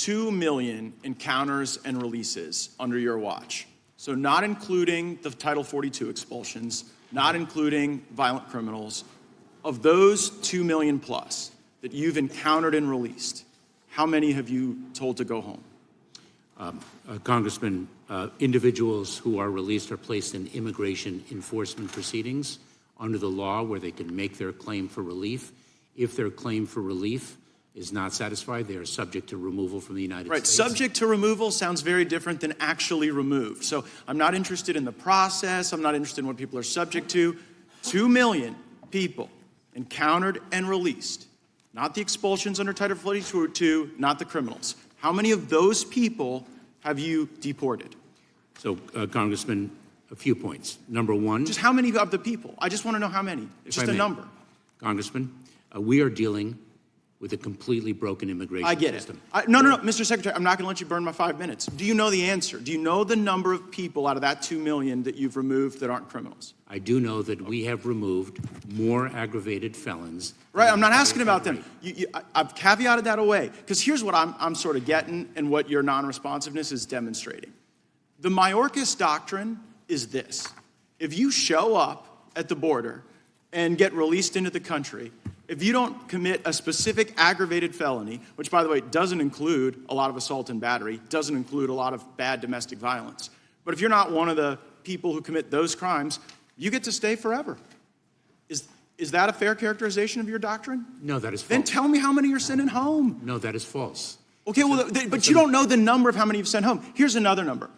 2 million encounters and releases under your watch. So not including the Title 42 expulsions, not including violent criminals. Of those 2 million plus that you've encountered and released, how many have you told to go home? Congressman, individuals who are released are placed in immigration enforcement proceedings under the law where they can make their claim for relief. If their claim for relief is not satisfied, they are subject to removal from the United States. Right, subject to removal sounds very different than actually removed. So I'm not interested in the process. I'm not interested in what people are subject to. 2 million people encountered and released. Not the expulsions under Title 42, not the criminals. How many of those people have you deported? So, Congressman, a few points. Number one. Just how many of the people? I just want to know how many. It's just a number. Congressman, we are dealing with a completely broken immigration system. I get it. No, Mr. Secretary, I'm not going to let you burn my 5 minutes. Do you know the answer? Do you know the number of people out of that 2 million that you've removed that aren't criminals? I do know that we have removed more aggravated felons. Right, I'm not asking about them. I've caveated that away, because here's what I'm sort of getting and what your non-responsiveness is demonstrating. The Mayorkas doctrine is this. If you show up at the border and get released into the country, if you don't commit a specific aggravated felony, which, by the way, doesn't include a lot of assault and battery, doesn't include a lot of bad domestic violence, but if you're not one of the people who commit those crimes, you get to stay forever. Is that a fair characterization of your doctrine? No, that is false. Then tell me how many you're sending home. No, that is false. Okay, well, but you don't know the number of how many you've sent home. Here's another number.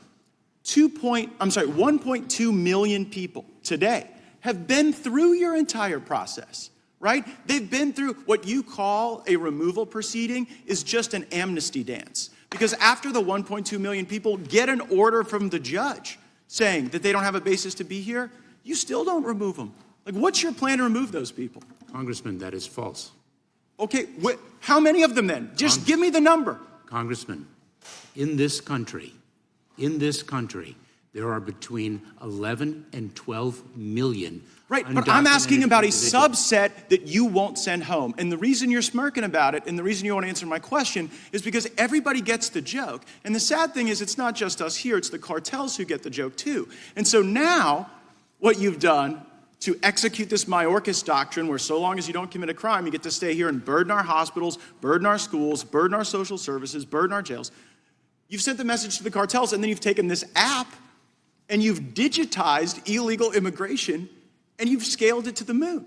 1.2 million people today have been through your entire process, right? They've been through what you call a removal proceeding is just an amnesty dance. Because after the 1.2 million people get an order from the judge saying that they don't have a basis to be here, you still don't remove them. Like, what's your plan to remove those people? Congressman, that is false. Okay, how many of them then? Just give me the number. Congressman, in this country, there are between 11 and 12 million. Right, but I'm asking about a subset that you won't send home. And the reason you're smirking about it and the reason you won't answer my question is because everybody gets the joke. And the sad thing is it's not just us here, it's the cartels who get the joke too. And so now what you've done to execute this Mayorkas doctrine where so long as you don't commit a crime, you get to stay here and burden our hospitals, burden our schools, burden our social services, burden our jails. You've sent the message to the cartels, and then you've taken this app and you've digitized illegal immigration and you've scaled it to the moon.